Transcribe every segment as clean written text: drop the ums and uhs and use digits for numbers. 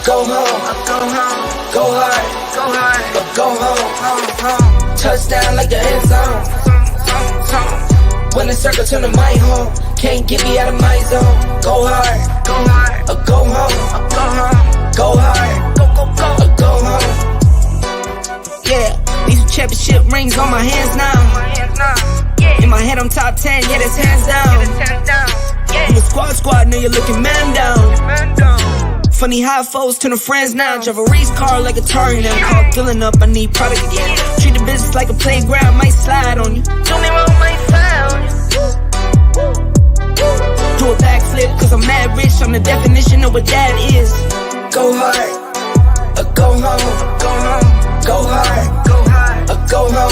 Go home, go hard, go home. Touchdown like the end zone. When the circle turn to my home, can't get me out of my zone. Go hard, go home, go hard, go home. Yeah, these championship rings on my hands now. In my head I'm top 10, yeah, that's hands down. You a squad, know you're looking man down. Funny how foes turn to friends now. Drive a race car like a Atari now. Call filling up, I need product again. Treat the business like a playground, might slide on you. Don't even roll my slide on you. Do a backflip, cause I'm mad rich. I'm the definition of what that is. Go hard, go home, go hard, go hard, go home,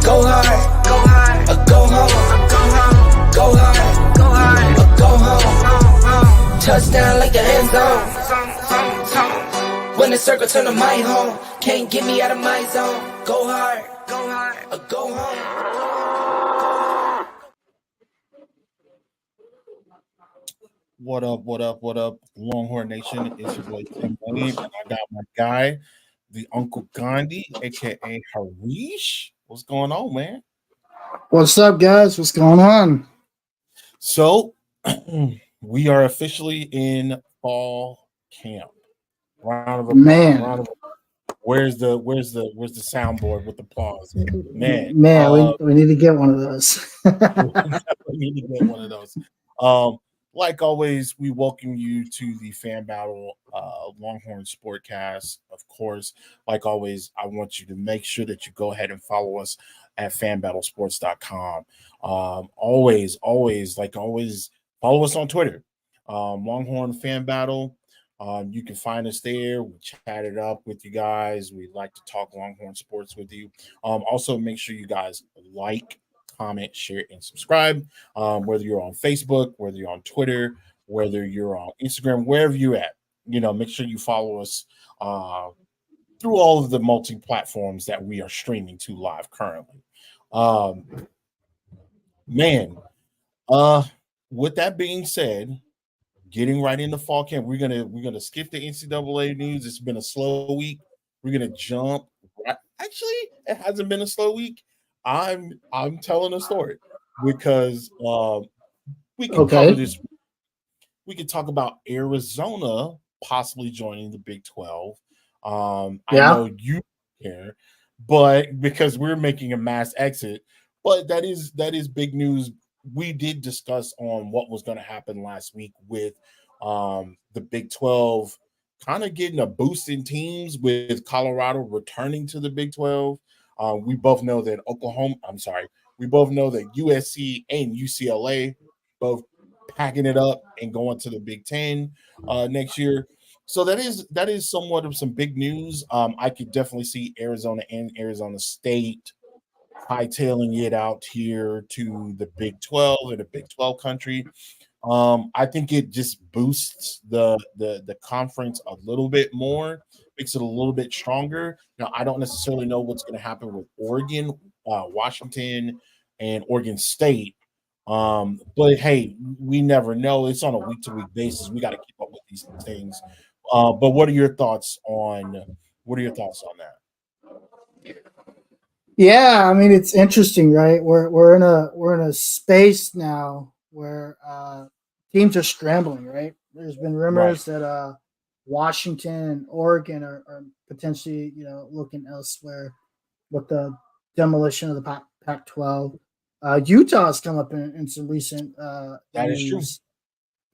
go hard, go home, go hard, go home. Touchdown like the end zone. When the circle turn to my home, can't get me out of my zone. Go hard, go home. What up, Longhorn Nation? It's your boy Tim Wayne, and I got my guy, the Uncle Gandhi, aka Harish. What's going on, man? What's up, guys? What's going on? So, we are officially in fall camp. Round of applause. Man. Where's the soundboard with applause? Man, we need to get one of those. we need to get one of those. Like always, we welcome you to the Fan Battle Longhorn Sportcast. Of course, like always, I want you to make sure that you go ahead and follow us at fanbattlesports.com. Always, follow us on Twitter, Longhorn Fan Battle. You can find us there. We chatted up with you guys. We like to talk Longhorn sports with you. Also, make sure you guys like, comment, share, and subscribe. Whether you're on Facebook, whether you're on Twitter, whether you're on Instagram, wherever you're at, make sure you follow us through all of the multi-platforms that we are streaming to live currently. With that being said, getting right into fall camp, we're gonna skip the NCAA news. It's been a slow week. We're gonna jump. Actually, it hasn't been a slow week. I'm telling a story because we can cover this. We can talk about Arizona possibly joining the Big 12. I know you care, but because we're making a mass exit, but that is big news. We did discuss on what was going to happen last week with the Big 12 kind of getting a boost in teams with Colorado returning to the Big 12. We both know that USC and UCLA both packing it up and going to the Big 10 next year. So that is somewhat of some big news. I could definitely see Arizona and Arizona State hightailing it out here to the Big 12 or the Big 12 country. I think it just boosts the conference a little bit more, makes it a little bit stronger. Now, I don't necessarily know what's going to happen with Oregon, Washington, and Oregon State. But hey, we never know. It's on a week-to-week basis. We got to keep up with these things. But what are your thoughts on that? Yeah, I mean, it's interesting, right? We're in a space now where teams are scrambling, right? There's been rumors that Washington and Oregon are potentially, looking elsewhere with the demolition of the Pac-12. Utah's come up in some recent That is true. news.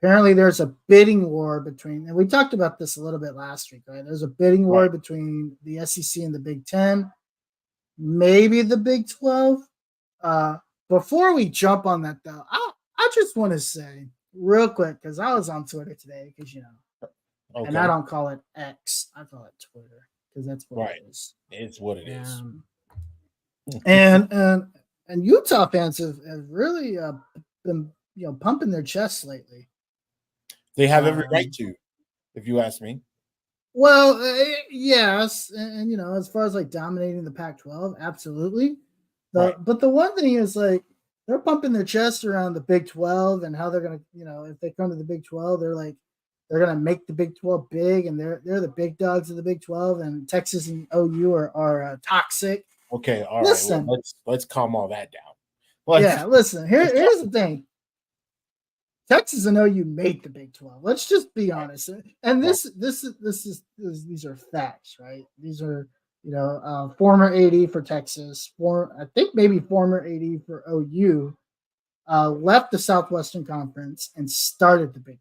Apparently, there's a bidding war between, and we talked about this a little bit last week, right? There's a bidding war between the SEC and the Big Ten, maybe the Big 12. Before we jump on that, though, I just want to say real quick, because I was on Twitter today, because, and I don't call it X, I call it Twitter, because that's what it is. It's what it is. And Utah fans have really been, pumping their chests lately. They have every right to, if you ask me. Well, yes, and as far as like dominating the Pac-12, absolutely. But the one thing is, like, they're pumping their chest around the Big 12 and how they're gonna, if they come to the Big 12, they're gonna make the Big 12 big, and they're the big dogs of the Big 12, and Texas and OU are toxic. Okay, all right. Well, let's calm all that down. Listen. Here's the thing. Texas and OU made the Big 12. Let's just be honest. And these are facts, right? These are, former AD for Texas, I think maybe former AD for OU, left the Southwestern Conference and started the Big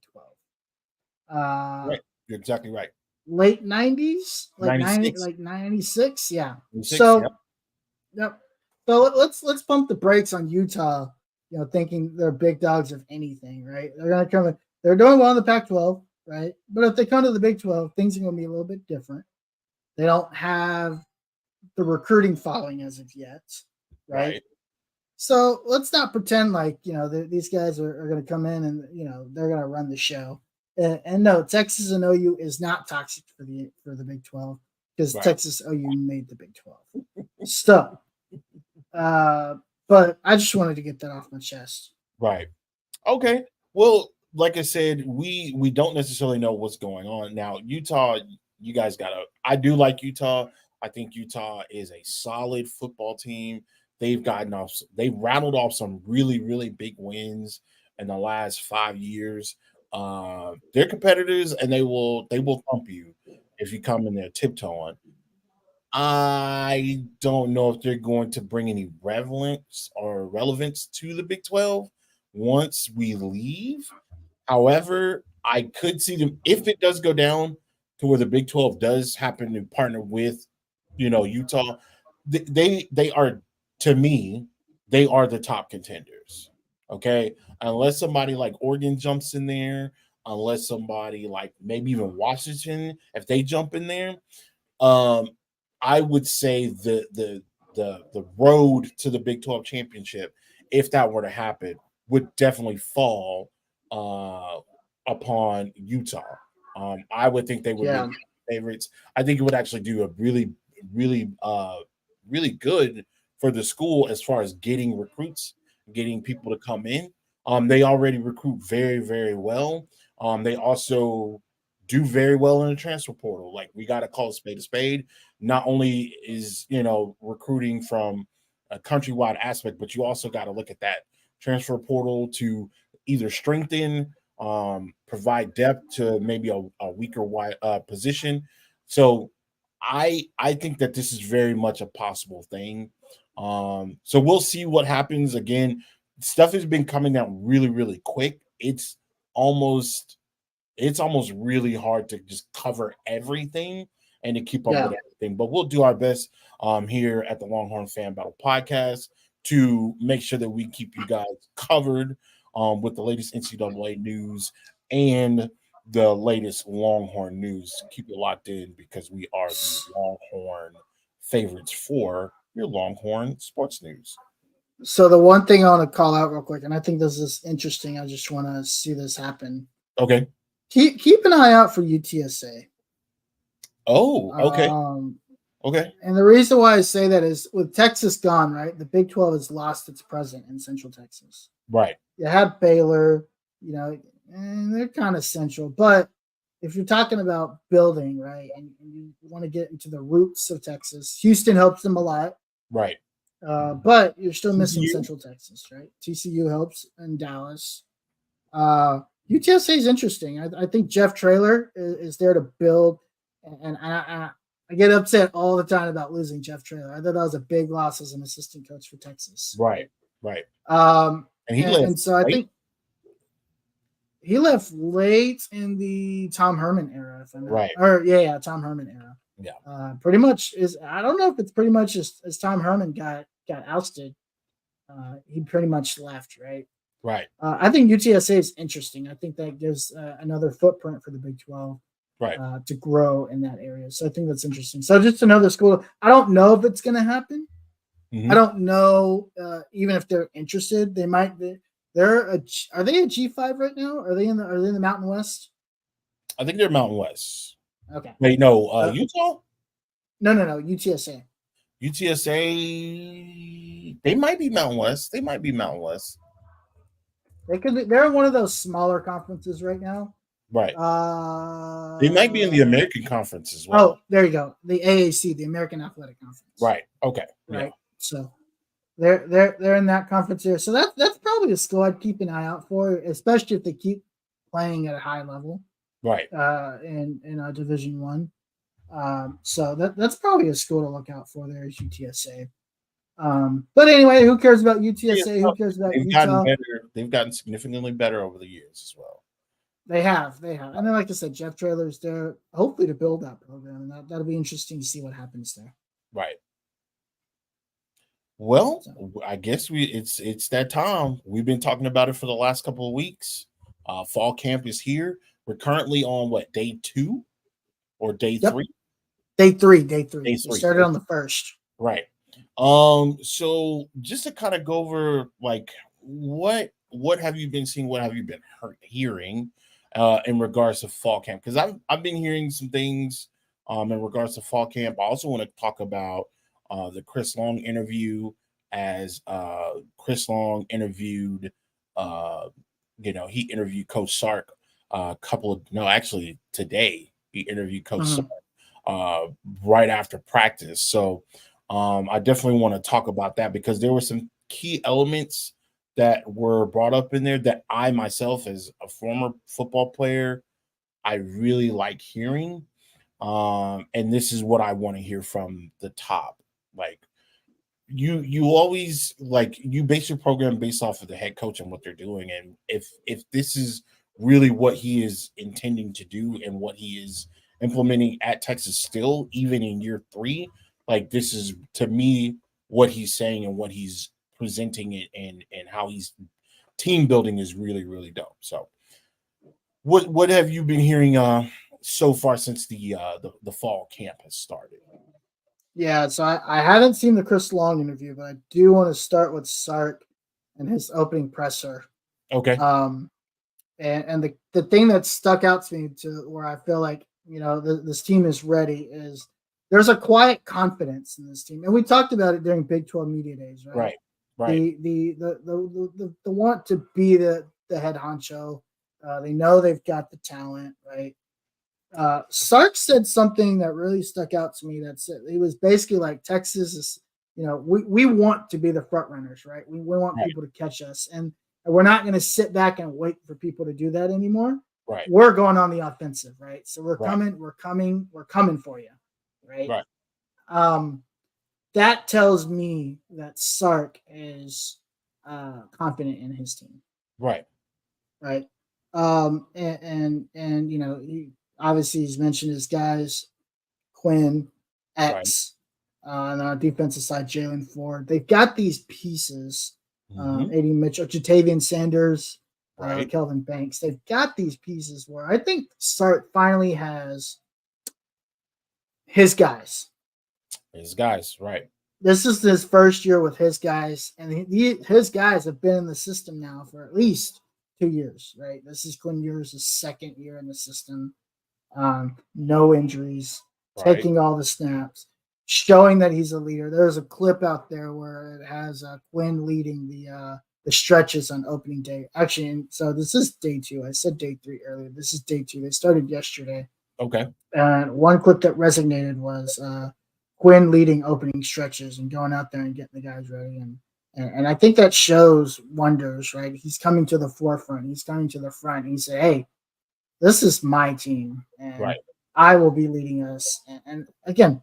12. Right. You're exactly right. Late 90s, like 96, yeah. 96, yep. So let's pump the brakes on Utah. Thinking they're big dogs of anything, right? They're gonna come in. They're doing well in the Pac-12, right? But if they come to the Big 12, things are gonna be a little bit different. They don't have the recruiting following as of yet, right? So let's not pretend like these guys are gonna come in and they're gonna run the show. And no, Texas and OU is not toxic for the Big 12 because Texas OU made the Big 12. So, but I just wanted to get that off my chest. Right. Okay. Well, like I said, we don't necessarily know what's going on. Now, Utah, you guys I do like Utah. I think Utah is a solid football team. They've rattled off some really, really big wins in the last 5 years. They're competitors, and they will thump you if you come in there tiptoeing. I don't know if they're going to bring any relevance to the Big 12 once we leave. However, I could see them, if it does go down to where the Big 12 does happen to partner with, Utah, they are, to me, they are the top contenders. Okay. Unless somebody like Oregon jumps in there, unless somebody like maybe even Washington, if they jump in there, I would say the road to the Big 12 championship, if that were to happen, would definitely fall upon Utah. I would think they would be favorites. I think it would actually do a really, really, really good for the school as far as getting recruits, getting people to come in. They already recruit very, very well. They also do very well in the transfer portal. Like, we got to call a spade a spade. Not only is, recruiting from a countrywide aspect, but you also got to look at that transfer portal to either strengthen, provide depth to maybe a weaker position. So I think that this is very much a possible thing. So we'll see what happens. Again, stuff has been coming down really, really quick. It's almost really hard to just cover everything and to keep up with everything. But we'll do our best here at the Longhorn Fan Battle Podcast to make sure that we keep you guys covered with the latest NCAA news and the latest Longhorn news. Keep it locked in because we are the Longhorn favorites for your Longhorn sports news. So the one thing I want to call out real quick, and I think this is interesting, I just want to see this happen. Okay. Keep an eye out for UTSA. Oh, okay. Okay. And the reason why I say that is with Texas gone, right? The Big 12 has lost its presence in Central Texas. Right. You have Baylor, and they're kind of central. But if you're talking about building, right, and you want to get into the roots of Texas, Houston helps them a lot. Right. But you're still missing TCU? Central Texas, right? TCU helps in Dallas. UTSA is interesting. I think Jeff Traylor is there to build, and I get upset all the time about losing Jeff Traylor. I thought that was a big loss as an assistant coach for Texas. Right. And he left. And so I think he left late in the Tom Herman era, if I'm Right. Tom Herman era. Yeah. Pretty much is. I don't know if it's pretty much as Tom Herman got ousted. He pretty much left, right? Right. I think UTSA is interesting. I think that gives another footprint for the Big 12 to grow in that area. So I think that's interesting. So just another school. I don't know if it's going to happen. Mm-hmm. I don't know even if they're interested. They might be. Are they a G5 right now? Are they in the Mountain West? I think they're Mountain West. Okay. Wait, no, Utah? No, UTSA. UTSA, they might be Mountain West. They could be. They're in one of those smaller conferences right now. Right. They might be in the American Conference as well. Oh, there you go. The AAC, the American Athletic Conference. Right. Okay. Right. Yeah. So they're in that conference here. So that's probably a school I'd keep an eye out for, especially if they keep playing at a high level. Right. In Division I. So that's probably a school to look out for there is UTSA. But anyway, who cares about UTSA? Who cares about Utah? They've gotten significantly better over the years as well. They have. And then, like I said, Jeff Traylor's there, hopefully to build that program, and that'll be interesting to see what happens there. Right. Well, I guess it's that time. We've been talking about it for the last couple of weeks. Fall camp is here. We're currently on day 2 or day 3? Day three. We started on the 1st. Right. So just to kind of go over what have you been seeing, what have you been hearing in regards to fall camp? Because I've been hearing some things in regards to fall camp. I also want to talk about the Chris Long interview, as Chris Long interviewed he interviewed Coach Sark today he interviewed Coach Sark right after practice. So I definitely want to talk about that because there were some key elements that were brought up in there that I myself, as a former football player, I really like hearing. And this is what I want to hear from the top. You always you base your program based off of the head coach and what they're doing. And if this is really what he is intending to do and what he is implementing at Texas still, even in year 3, this is, to me, what he's saying and what he's presenting it and how he's team building is really, really dope. So what have you been hearing so far since the fall camp has started? Yeah, so I haven't seen the Chris Long interview, but I do want to start with Sark and his opening presser. Okay. And the thing that stuck out to me to where I feel like, this team is ready is there's a quiet confidence in this team. And we talked about it during Big 12 Media Days, right? Right. The want to be the head honcho. They know they've got the talent, right? Sark said something that really stuck out to me. He was basically like, Texas is, we want to be the front runners, right? We want people to catch us, and we're not going to sit back and wait for people to do that anymore. Right. We're going on the offensive, right? So we're coming for you, right? Right. That tells me that Sark is confident in his team. Right. Right. And obviously he's mentioned his guys, Quinn, X, and on our defensive side, Jalen Ford. They've got these pieces, A.D. Mitchell, Jatavian Sanders, Kelvin Banks. They've got these pieces where I think Sark finally has his guys. His guys, right. This is his first year with his guys, and his guys have been in the system now for at least 2 years, right? This is Quinn Ewers' second year in the system. No injuries, taking all the snaps, showing that he's a leader. There's a clip out there where it has Quinn leading the stretches on opening day. Actually, and so this is day 2. I said day 3 earlier. This is day 2. They started yesterday. Okay. And one clip that resonated was Quinn leading opening stretches and going out there and getting the guys ready. And I think that shows wonders, right? He's coming to the forefront. He's coming to the front. And he said, hey, this is my team. And Right. I will be leading us. And again,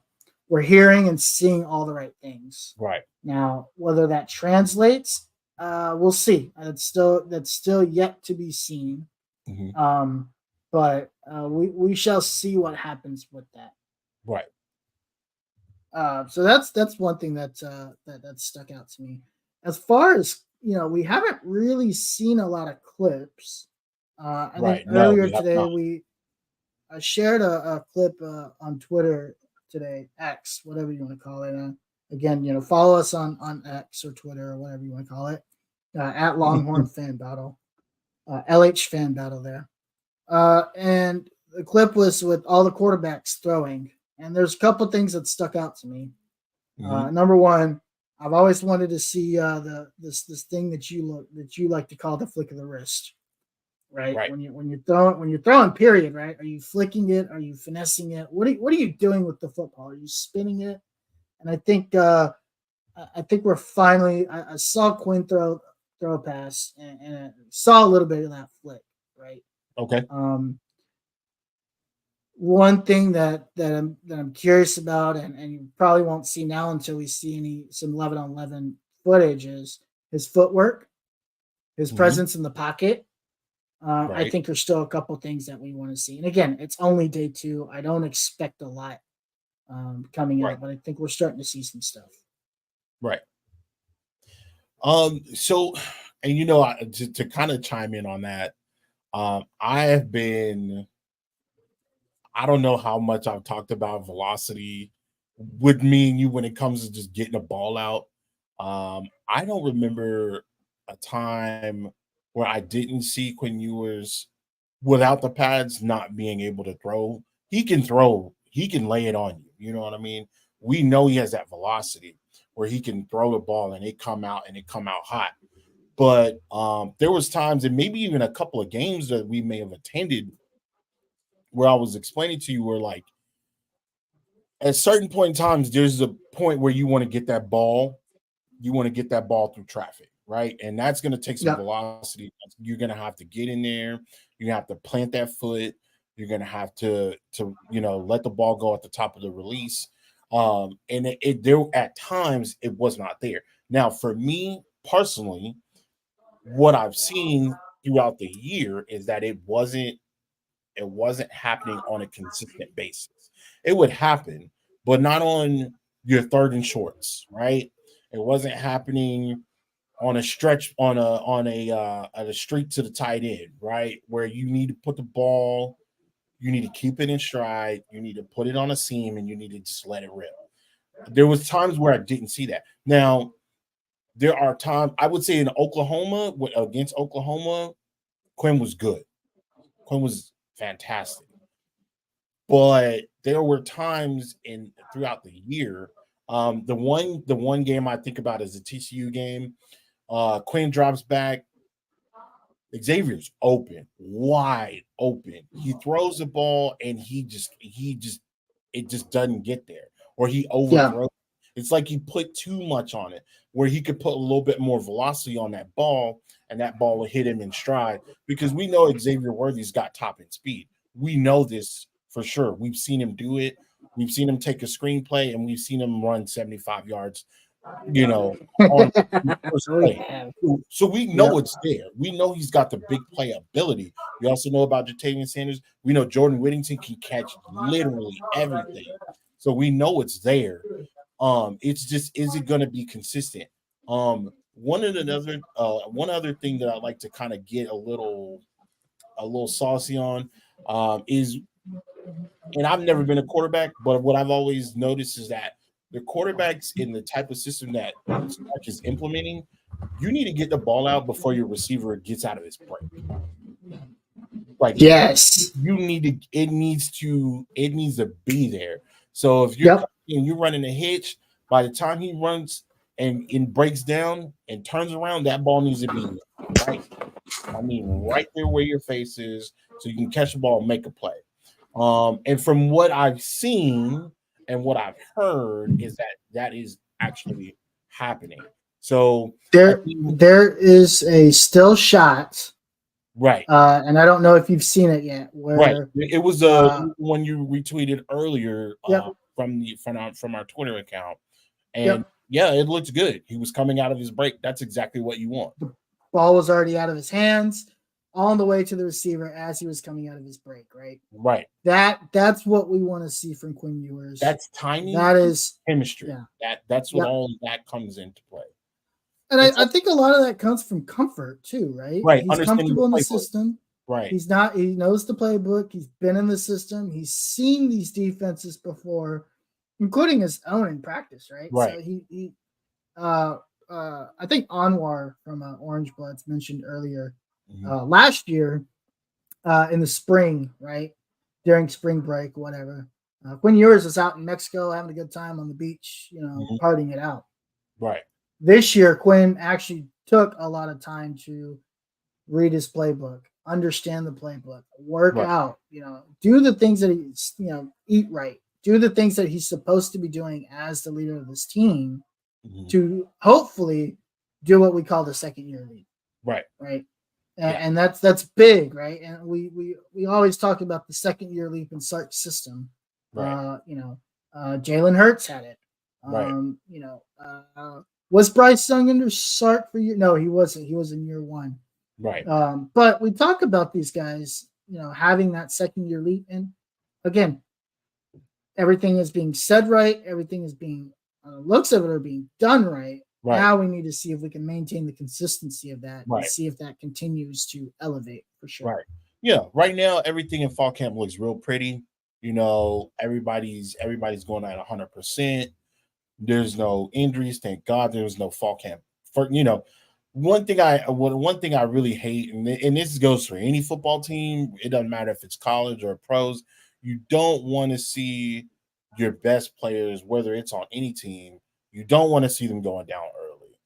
we're hearing and seeing all the right things. Right. Now, whether that translates, we'll see. That's still yet to be seen. Mm-hmm. But we shall see what happens with that. Right. So that's one thing that stuck out to me. As far as we haven't really seen a lot of clips. I think earlier today I shared a clip on Twitter today, X, whatever you want to call it. Again, follow us on X or Twitter or whatever you want to call it, at Longhorn Fan Battle, LH Fan Battle there. And the clip was with all the quarterbacks throwing. And there's a couple of things that stuck out to me. Mm-hmm. Number one, I've always wanted to see this thing that you like to call the flick of the wrist, right? When you're throwing, period, right? Are you flicking it? Are you finessing it? What are you doing with the football? Are you spinning it? And I think we're finally. I saw Quinn throw a pass and I saw a little bit of that flick, right? Okay. One thing that I'm curious about, and you probably won't see now until we see some 11-on-11 footage, is his footwork, his presence in the pocket. I think there's still a couple things that we want to see. And again, it's only day 2. I don't expect a lot coming out, but I think we're starting to see some stuff. Right. So, and to kind of chime in on that, I don't know how much I've talked about velocity with me and you when it comes to just getting a ball out. I don't remember a time where I didn't see Quinn Ewers without the pads not being able to throw. He can throw. He can lay it on you. You know what I mean? We know he has that velocity where he can throw the ball and it come out hot. But there was times, and maybe even a couple of games that we may have attended, where I was explaining to you where, like, at certain point in times, there's a point where you want to get that ball. You want to get that ball through traffic, right? And that's going to take some velocity. You're going to have to get in there. You're going to have to plant that foot. You're going to have to let the ball go at the top of the release. And there at times it was not there. Now, for me personally, what I've seen throughout the year is that it wasn't happening on a consistent basis. It would happen, but not on your 3rd and shorts, right? It wasn't happening on a stretch on a streak to the tight end, right? Where you need to put the ball, you need to keep it in stride, you need to put it on a seam, and you need to just let it rip. There was times where I didn't see that. Now, there are times, I would say in Oklahoma, against Oklahoma, Quinn was good. Quinn was fantastic. But there were times throughout the year, the one game I think about is the TCU game. Quinn drops back. Xavier's open, wide open. He throws the ball and it just doesn't get there, or he overthrows. It's like he put too much on it, where he could put a little bit more velocity on that ball, and that ball will hit him in stride. Because we know Xavier Worthy's got top end speed. We know this for sure. We've seen him do it. We've seen him take a screenplay, and we've seen him run 75 yards. On the first play. So we know it's there. We know he's got the big play ability. We also know about Jatavian Sanders. We know Jordan Whittington can catch literally everything. So we know it's there. It's just, is it going to be consistent? One other thing that I'd like to kind of get a little saucy on is, and I've never been a quarterback, but what I've always noticed is that the quarterbacks in the type of system that Sark is implementing, you need to get the ball out before your receiver gets out of his break. Like, yes, it needs to be there. So if you're running a hitch, by the time he runs and breaks down and turns around, that ball needs to be right there where your face is, so you can catch the ball and make a play. And from what I've seen and what I've heard is that is actually happening. So I think, There is a still shot, right, and I don't know if you've seen it yet. right. Where It was uh, one you retweeted earlier yep, from our Twitter account, and yep, yeah, it looks good. He was coming out of his break. That's exactly what you want. the ball was already out of his hands, on the way to the receiver as he was coming out of his break. Right. Right. That's what we want to see from Quinn Ewers. That's timing, That is, chemistry. yeah, That's what yeah. all that comes into play. And It's I think a lot of that comes from comfort too, right? right. He's Understanding the comfortable in the playbook. system. Right. He knows the playbook. He's been in the system. He's seen these defenses before, including his own in practice, right? Right. So I think Anwar from Orange Bloods mentioned earlier Mhm. last year in the spring, right? During spring break, whatever. Quinn Ewers was out in Mexico having a good time on the beach, Mhm. partying it out. Right. This year, Quinn actually took a lot of time to read his playbook, understand the playbook, work Right. out, do the things that he's, eat right, do the things that he's supposed to be doing as the leader of this team Mhm. to hopefully do what we call the second year lead. Right. Right. Yeah. And that's big, right? And we always talk about the second year leap in Sark's system. Right. Jalen Hurts had it. Right. Was Bryce Young under Sark for you? No, he wasn't. He was in year one. Right. But we talk about these guys, having that second year leap, and again, everything is being said right. Everything is being looks of it are being done right. Right. Now we need to see if we can maintain the consistency of that Right. and see if that continues to elevate for sure. Right. Yeah. Right now, everything in fall camp looks real pretty. Everybody's going at 100%. There's no injuries. Thank God there's no fall camp. One thing I really hate, and this goes for any football team, it doesn't matter if it's college or pros, you don't want to see your best players, whether it's on any team, you don't want to see them going down early.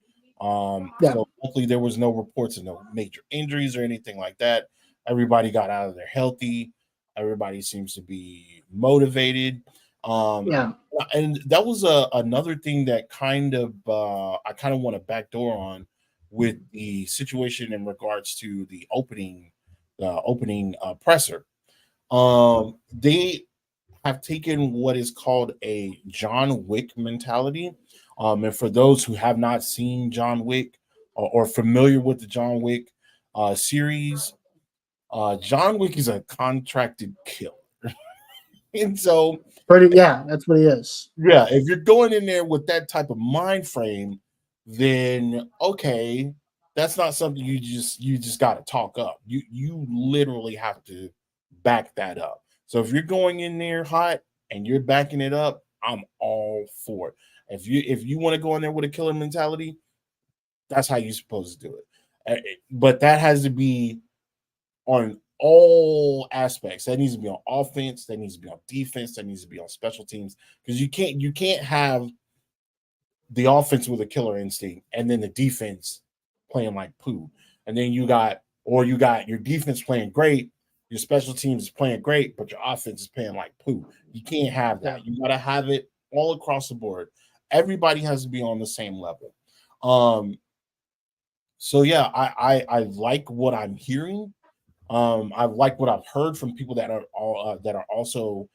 Yeah. So luckily there was no reports of no major injuries or anything like that. Everybody got out of there healthy. Everybody seems to be motivated. Yeah. And that was another thing that I kind of want to backdoor on with the situation in regards to the opening presser. They have taken what is called a John Wick mentality. And for those who have not seen John Wick or familiar with the John Wick series, John Wick is a contracted killer. And so that's what he is. yeah, if you're going in there with that type of mind frame, then okay, that's not something you just got to talk up. You literally have to back that up. So if you're going in there hot and you're backing it up, I'm all for it. If you want to go in there with a killer mentality, that's how you're supposed to do it. But that has to be on all aspects. That needs to be on offense, that needs to be on defense, that needs to be on special teams, because you can't have the offense with a killer instinct and then the defense playing like poo. And then you got your defense playing great, your special teams is playing great, but your offense is playing like poo. You can't have that. You got to have it all across the board. Everybody has to be on the same level. So yeah, I like what I'm hearing. I like what I've heard from people that are also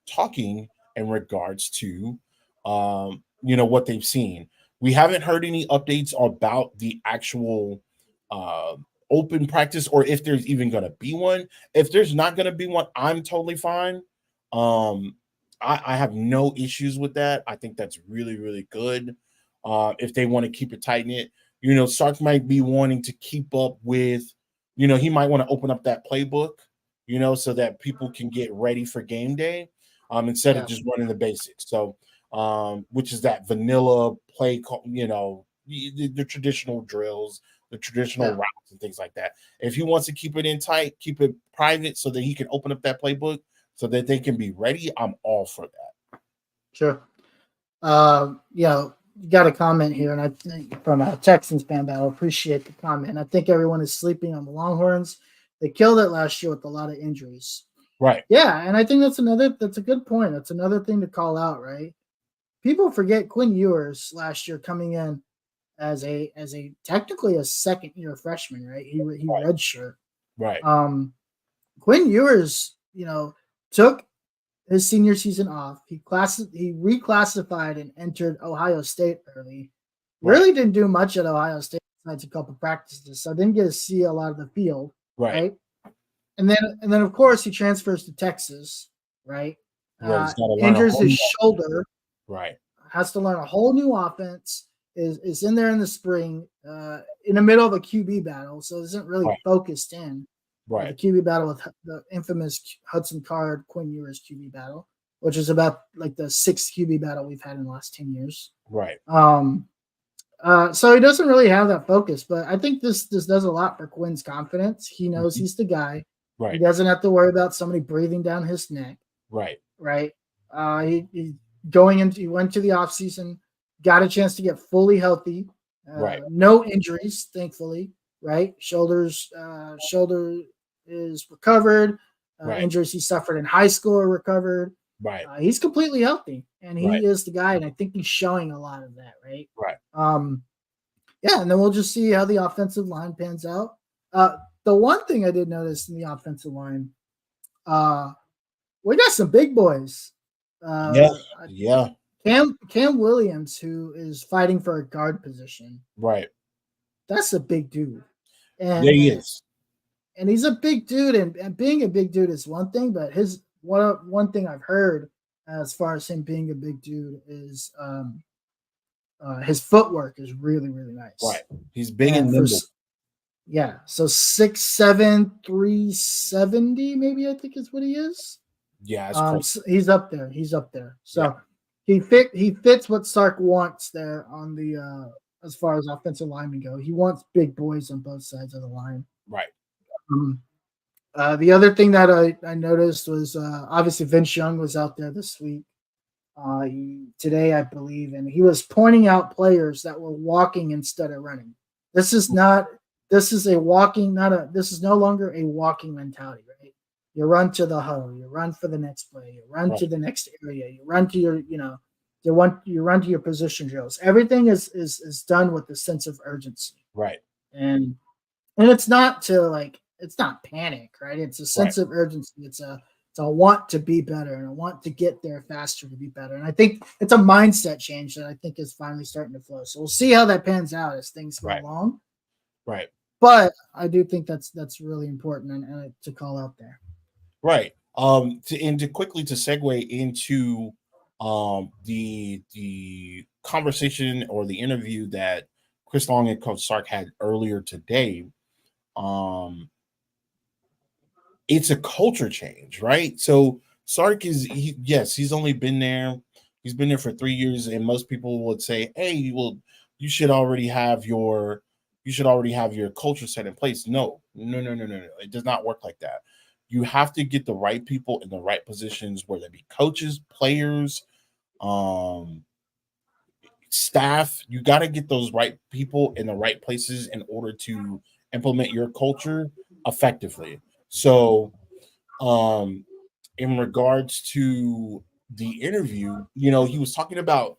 talking in regards to what they've seen. We haven't heard any updates about the actual open practice, or if there's even going to be one. If there's not going to be one, I'm totally fine. I have no issues with that. I think that's really, really good. If they want to keep it tight knit, Sark might be wanting to keep up with. He might want to open up that playbook, so that people can get ready for game day instead of just running the basics. So, which is that vanilla play, the traditional drills, the traditional routes and things like that. If he wants to keep it in tight, keep it private so that he can open up that playbook so that they can be ready, I'm all for that. Sure. You got a comment here, and I think from a Texans fan, but I appreciate the comment. I think everyone is sleeping on the Longhorns. They killed it last year with a lot of injuries. Right. Yeah, and I think that's a good point. That's another thing to call out, right? People forget Quinn Ewers last year coming in as a technically a second year freshman, right? He redshirt. Right. Quinn Ewers, took his senior season off. He reclassified and entered Ohio State early. Really didn't do much at Ohio State besides a couple practices, so didn't get to see a lot of the field, right? And then of course he transfers to Texas, right? Injures his shoulder, right? Has to learn a whole new offense. Is in there in the spring, in the middle of a QB battle, so isn't really focused in. Right. The QB battle with the infamous Hudson Card Quinn Ewers QB battle, which is about like the 6th QB battle we've had in the last 10 years. Right. So he doesn't really have that focus, but I think this does a lot for Quinn's confidence. He knows he's the guy. Right. He doesn't have to worry about somebody breathing down his neck. Right. Right. He went to the offseason, got a chance to get fully healthy. No injuries, thankfully. Right. Shoulder is recovered. Injuries he suffered in high school are recovered. Right. He's completely healthy, and he is the guy, and I think he's showing a lot of that. Right. Right. Yeah, and then we'll just see how the offensive line pans out. The one thing I did notice in the offensive line, we got some big boys. Yeah. Cam Williams, who is fighting for a guard position. Right. That's a big dude. And he is. And he's a big dude, and being a big dude is one thing, but his one thing I've heard as far as him being a big dude is his footwork is really, really nice. Right. He's big and nimble. So 6'7", 370, maybe I think is what he is. Yeah, so he's up there. So he fits what Sark wants there on the as far as offensive linemen go. He wants big boys on both sides of the line. Right. The other thing that I noticed was obviously Vince Young was out there this week, today I believe, and he was pointing out players that were walking instead of running. This is no longer a walking mentality, right? You run to the huddle, you run for the next play, you run to the next area, you run to your, you run to your position drills. Everything is done with a sense of urgency. Right. And it's not it's not panic, right? It's a sense of urgency. It's a want to be better and a want to get there faster to be better. And I think it's a mindset change that I think is finally starting to flow. So we'll see how that pans out as things go along. Right. But I do think that's really important and to call out there. Right. To quickly segue into the conversation or the interview that Chris Long and Coach Sark had earlier today. It's a culture change, right? So Sark he's only been there. He's been there for 3 years, and most people would say, "Hey, well, you should already have your culture set in place." No. It does not work like that. You have to get the right people in the right positions, whether it be coaches, players, staff. You got to get those right people in the right places in order to implement your culture effectively. So, in regards to the interview, he was talking about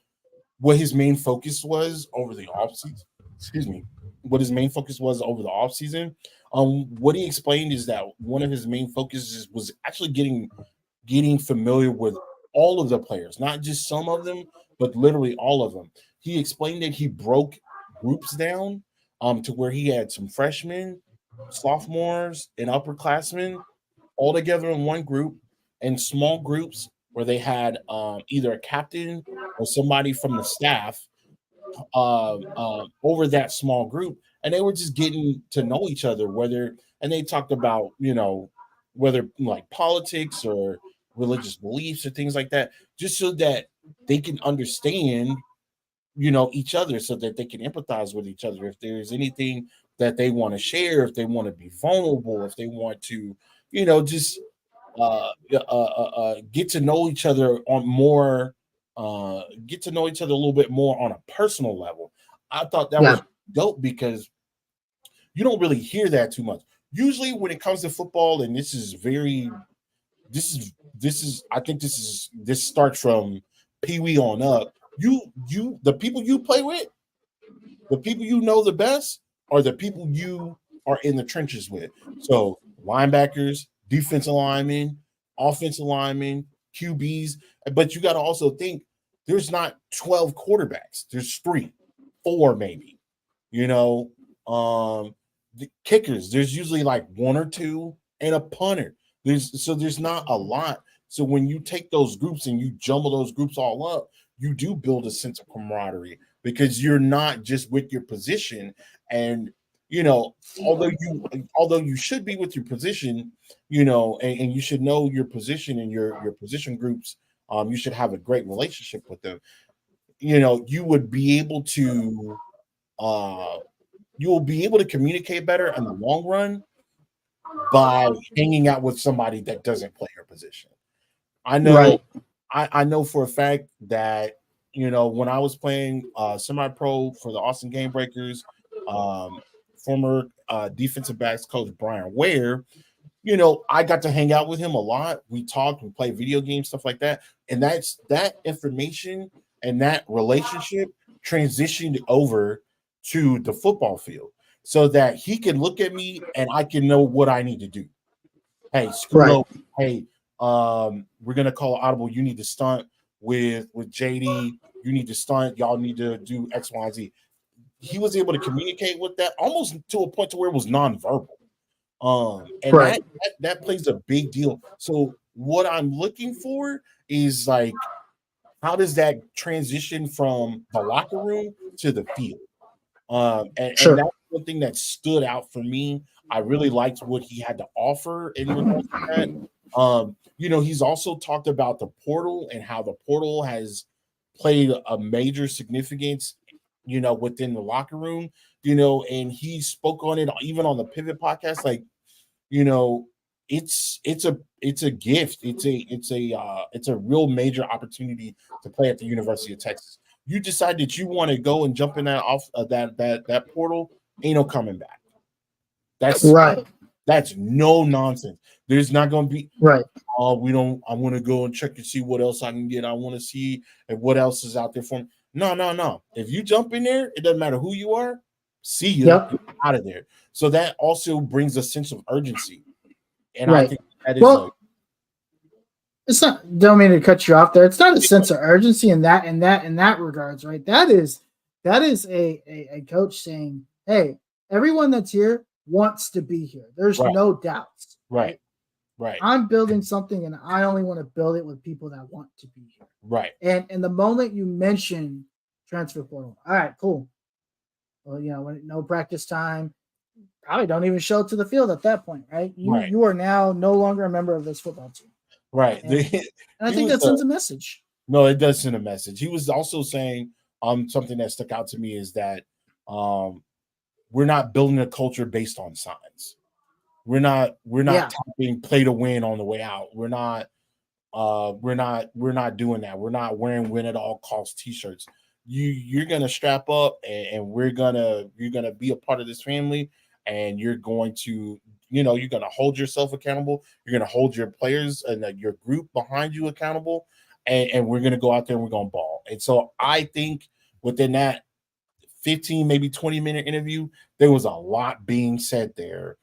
what his main focus was over the offseason. Excuse me. What his main focus was over the offseason. What he explained is that one of his main focuses was actually getting familiar with all of the players, not just some of them, but literally all of them. He explained that he broke groups down to where he had some freshmen, sophomores, and upperclassmen all together in one group, and small groups where they had either a captain or somebody from the staff over that small group, and they were just getting to know each other, and they talked about whether like politics or religious beliefs or things like that, just so that they can understand each other, so that they can empathize with each other if there's anything that they want to share, if they want to be vulnerable, if they want to just get to know each other on more get to know each other a little bit more on a personal level. I thought that was dope, because you don't really hear that too much. Usually when it comes to football, and this is very, I think this starts from Pee Wee on up. The people you play with, the people you know the best are the people you are in the trenches with. So linebackers, defensive linemen, offensive linemen, QBs. But you got to also think there's not 12 quarterbacks. There's 3, 4 maybe. The kickers, there's usually like 1 or 2 and a punter. There's not a lot. So when you take those groups and you jumble those groups all up, you do build a sense of camaraderie because you're not just with your position. And although you should be with your position, and you should know your position and your position groups, you should have a great relationship with them. You would be able to you will be able to communicate better in the long run by hanging out with somebody that doesn't play your position. I know, Right. I know for a fact that when I was playing semi-pro for the Austin Game Breakers, former defensive backs coach Brian Ware, I got to hang out with him a lot. We talked, we played video games, stuff like that, and that information and that relationship transitioned over to the football field so that he can look at me and I can know what I need to do. Hey, Scudo, hey, we're gonna call audible. You need to stunt with JD. You need to stunt. Y'all need to do X, Y, Z. He was able to communicate with that almost to a point to where it was nonverbal. And that plays a big deal. So what I'm looking for is like, how does that transition from the locker room to the field? And that's one thing that stood out for me. I really liked what he had to offer in regards to that. He's also talked about the portal and how the portal has played a major significance, within the locker room, and he spoke on it even on the Pivot podcast. Like, it's a gift. It's a real major opportunity to play at the University of Texas. You decide that you want to go and jump in that portal, ain't no coming back. That's right. That's no nonsense. There's not going to be right. I want to go and check and see what else I can get. I want to see what else is out there for me. No. If you jump in there, it doesn't matter who you are. See you out of there. So that also brings a sense of urgency. And I think that is it's not, don't mean to cut you off there. It's not a sense of urgency in that regards, right? That is a coach saying, hey, everyone that's here wants to be here. There's no doubts. Right. I'm building something and I only want to build it with people that want to be here. Right. And the moment you mention transfer portal, all right, cool. Well, when no practice time, probably don't even show up to the field at that point, right? You are now no longer a member of this football team. Right. And I think that sends a message. No, it does send a message. He was also saying something that stuck out to me is that we're not building a culture based on signs. We're not tapping play to win on the way out. We're not doing that. We're not wearing win at all costs t-shirts. You're gonna strap up and you're gonna be a part of this family, and you're going to you're gonna hold yourself accountable. You're gonna hold your players and your group behind you accountable, and we're gonna go out there and we're gonna ball. And so I think within that 15, maybe 20-minute interview, there was a lot being said there.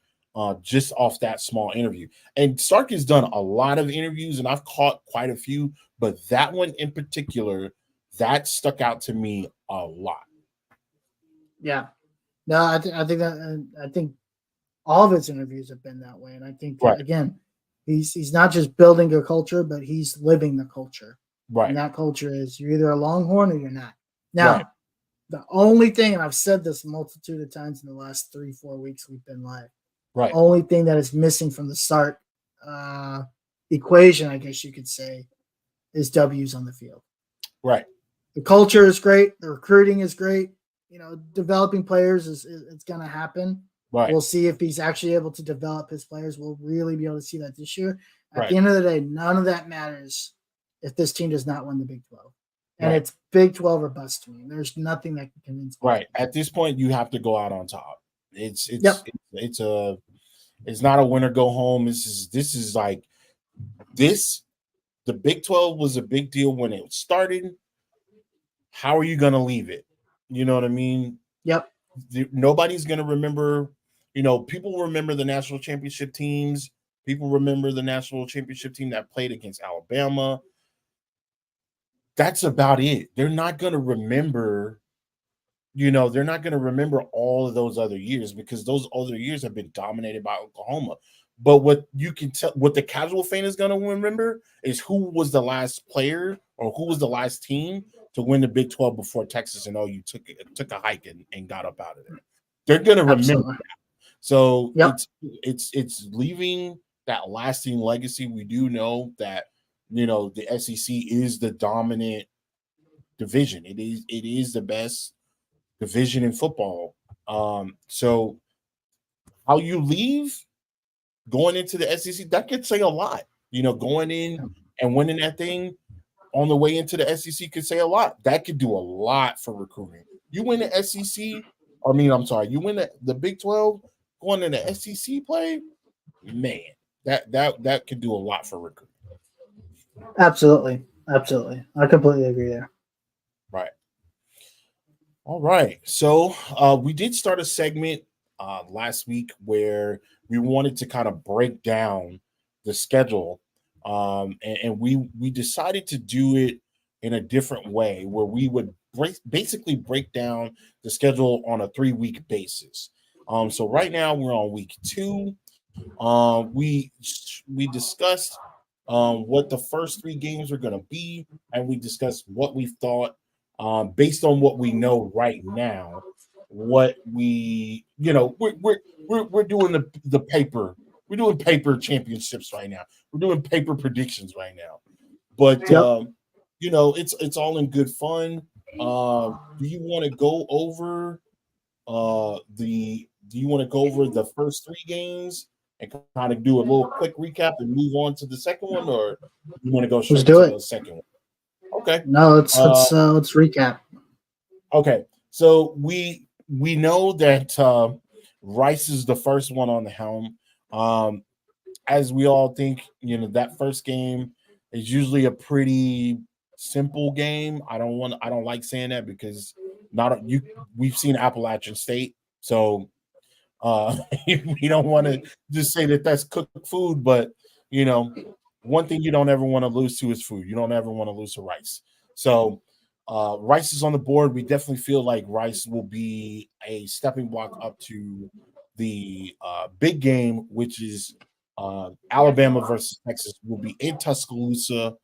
Just off that small interview. And Sark has done a lot of interviews, and I've caught quite a few, but that one in particular, that stuck out to me a lot. Yeah. No, I think all of his interviews have been that way. And I think again, he's not just building a culture, but he's living the culture. Right. And that culture is you're either a Longhorn or you're not. Now, the only thing, and I've said this a multitude of times in the last 3-4 weeks we've been live. Right. Only thing that is missing from the start equation, I guess you could say, is W's on the field. Right. The culture is great. The recruiting is great. Developing players it's going to happen. Right. We'll see if he's actually able to develop his players. We'll really be able to see that this year. At the end of the day, none of that matters if this team does not win the Big 12. And it's Big 12 or bust to me. There's nothing that can convince me. Right. At this point, you have to go out on top. It's not a winner go home. This is like the Big 12 was a big deal when it started. How are you going to leave it? You know what I mean? Yep. Nobody's going to remember, people remember the national championship teams. People remember the national championship team that played against Alabama. That's about it. They're not going to remember, they're not going to remember all of those other years because those other years have been dominated by Oklahoma. But what you can tell, what the casual fan is going to remember is who was the last player or who was the last team to win the Big 12 before Texas and OU took a hike and got up out of there. They're going to remember that. So it's leaving that lasting legacy. We do know that the SEC is the dominant division. It is the best division in football. So how you leave going into the SEC, that could say a lot. Going in and winning that thing on the way into the SEC could say a lot. That could do a lot for recruiting. You win the SEC, you win the Big 12 going into the SEC play, man, that could do a lot for recruiting. Absolutely. I completely agree there. Right. All right. So we did start a segment last week where we wanted to kind of break down the schedule. And we decided to do it in a different way where we would basically break down the schedule on a 3-week basis. So right now we're on week 2. We discussed what the first 3 games are going to be, and we discussed what we thought based on what we know right now. What we, we're doing the paper. We're doing paper championships right now. We're doing paper predictions right now. But it's all in good fun. Do you want to go over the first 3 games and kind of do a little quick recap and move on to the second one, or you want to go straight to the second one? Okay. No, let's recap. Okay. So we know that Rice is the first one on the helm. As we all think, that first game is usually a pretty simple game. I don't like saying that because we've seen Appalachian State, so we don't want to just say that that's cooked food. But one thing you don't ever want to lose to is food. You don't ever want to lose to Rice. So Rice is on the board. We definitely feel like Rice will be a stepping block up to the big game, which is Alabama versus Texas. Will be in Tuscaloosa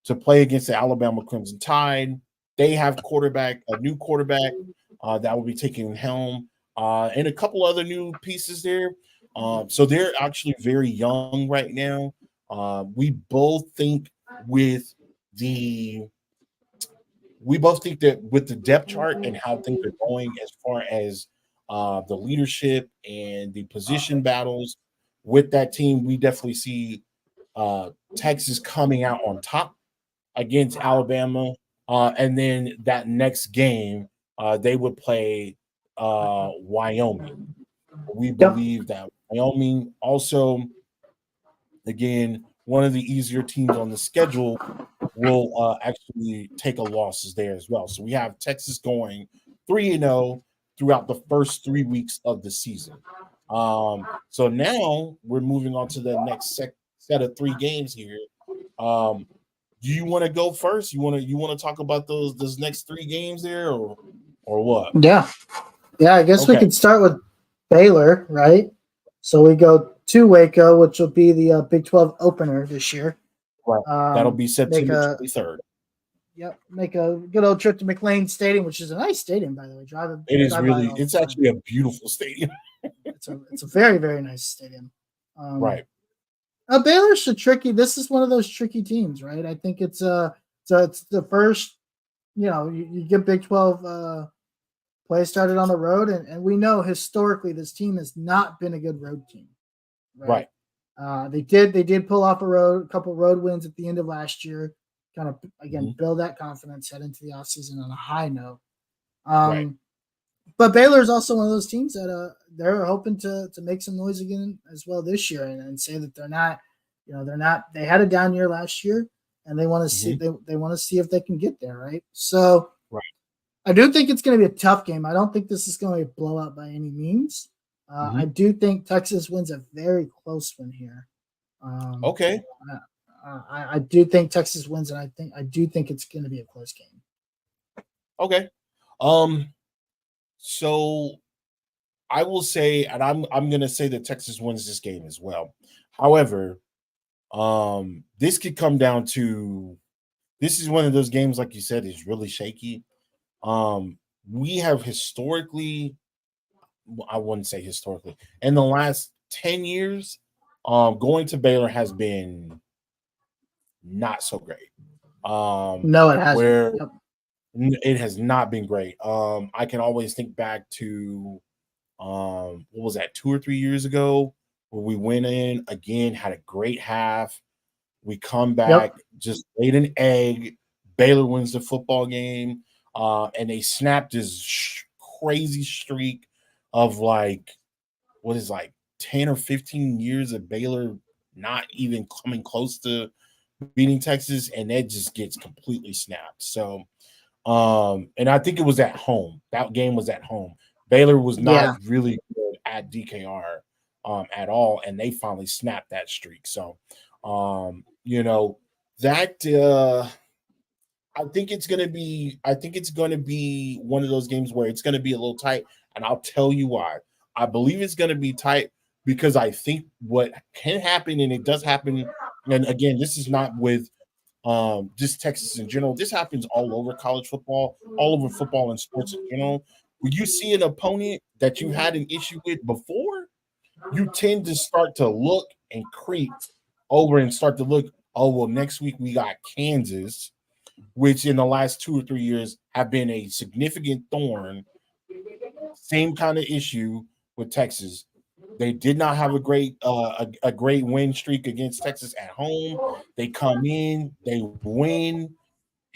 to play against the Alabama Crimson Tide. They have a new quarterback that will be taking the helm, and a couple other new pieces there. So they're actually very young right now. We both think that with the depth chart and how things are going as far as the leadership and the position battles with that team, we definitely see Texas coming out on top against Alabama. And then that next game, they would play Wyoming. We believe that Wyoming also, again, one of the easier teams on the schedule, will actually take a losses there as well. So we have Texas going 3-0 throughout the first 3 weeks of the season. So now we're moving on to the next set of 3 games here. Do you want to go first? You want to talk about those next 3 games there, or what? Yeah. I guess we could start with Baylor, right? So we go to Waco, which will be the Big 12 opener this year. Right. That'll be September 23rd. Yep. Make a good old trip to McLean Stadium, which is a nice stadium, by the way. It's actually a beautiful stadium. It's a very, very nice stadium. Right. Baylor's this is one of those tricky teams, right? I think it's the first, you get Big 12 play started on the road, and we know historically this team has not been a good road team. Right. They did pull off a couple road wins at the end of last year, kind of again build that confidence, head into the offseason on a high note. Right. But Baylor is also one of those teams that they're hoping to make some noise again as well this year, and say that they're not They're not. They had a down year last year, and they want to see Mhm. they want to see if they can get there, right? So Right. I do think it's going to be a tough game. I don't think this is going to be a blowout by any means. I Mhm. do think Texas wins a very close one here. Um, Okay. I do think Texas wins, and I do think it's going to be a close game. Okay. Um. So I will say, and I'm gonna say that Texas wins this game as well. However, this could come down to this is one of those games, like you said, is really shaky. We have historically, I wouldn't say historically, in the last 10 years, going to Baylor has been not so great. No, it hasn't. Where Yep. it has not been great. I can always think back to what was that, 2 or 3 years ago, where we went in again, had a great half. We come Yep. back, just laid an egg. Baylor wins the football game, and they snapped this crazy streak of like what is like 10 or 15 years of Baylor not even coming close to beating Texas, and that just gets completely snapped. So, and I think it was at home. That game was at home. Baylor was not Yeah. really good at DKR at all, and they finally snapped that streak. So, that I think it's gonna be. I think it's gonna be one of those games where it's gonna be a little tight, and I'll tell you why. I believe it's gonna be tight because I think what can happen, and it does happen. And again, this is not with just Texas in general. This happens all over college football, all over football and sports in general. When you see an opponent that you had an issue with before, you tend to start to look and creep over and start to look. Oh well, next week we got Kansas, which in the last 2 or 3 years have been a significant thorn. Same kind of issue with Texas. They did not have a great win streak against Texas at home. They come in, they win,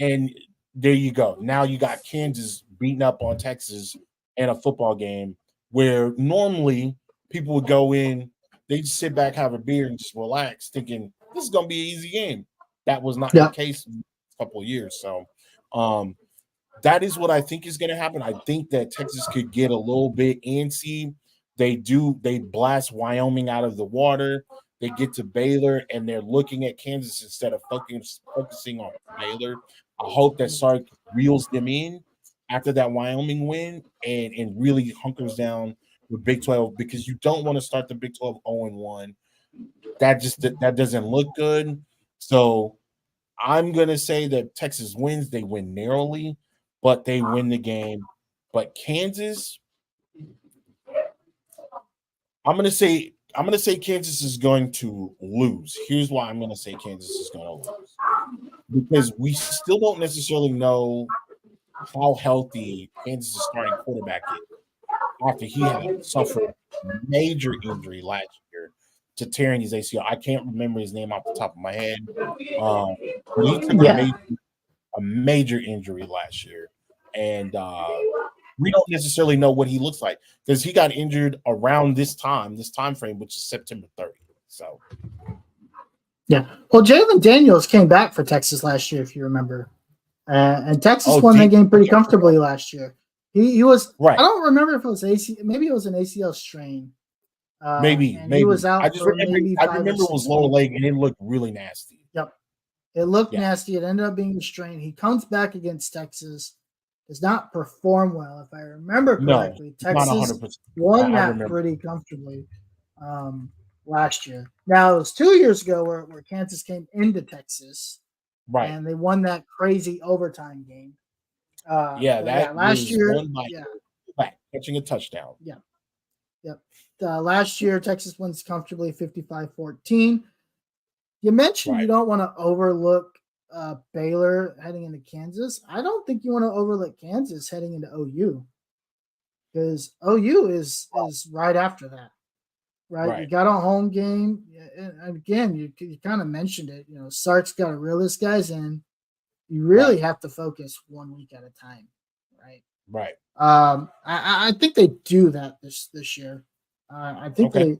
and there you go. Now you got Kansas beating up on Texas in a football game where normally people would go in, they just sit back, have a beer, and just relax, thinking this is gonna be an easy game. That was not the Yep. case in a couple of years. So that is what I think is going to happen. I think that Texas could get a little bit antsy. They blast Wyoming out of the water. They get to Baylor and they're looking at Kansas instead of focusing on Baylor. I hope that Sark reels them in after that Wyoming win and really hunkers down with Big 12 because you don't want to start the Big 12 0-1. That doesn't look good. So I'm gonna say that Texas wins. They win narrowly, but they win the game. But Kansas, I'm gonna say Kansas is going to lose. Here's why I'm gonna say Kansas is going to lose because we still don't necessarily know how healthy Kansas' starting quarterback is after he had suffered major injury last year to tearing his ACL. I can't remember his name off the top of my head. But he took Yeah. a major injury last year, and we don't necessarily know what he looks like because he got injured around this time frame, which is September 30th. So, Yeah. Well, Jalen Daniels came back for Texas last year, if you remember, and Texas won that game pretty comfortably last year. He was right. I don't remember if it was AC. Maybe it was an ACL strain. Maybe. He was out I just for remember. maybe I 5 or remember it 6 was lower weeks. leg, and it looked really nasty. Yep. It looked Yeah. nasty. It ended up being a strain. He comes back against Texas, does not perform well, if I remember correctly. No, not Texas 100%. won I that remember. pretty comfortably last year. Now, it was 2 years ago where Kansas came into Texas Right. and they won that crazy overtime game. That last was year, won by catching a touchdown. Yep. Last year, Texas wins comfortably 55-14. You mentioned Right. you don't want to overlook Baylor heading into Kansas. I don't think you want to overlook Kansas heading into OU because OU is right after that. Right? You got a home game, and again, you kind of mentioned it. Sark's got to reel his guys in. You really have to focus 1 week at a time, right? Right. I think they do that this year. I think Okay.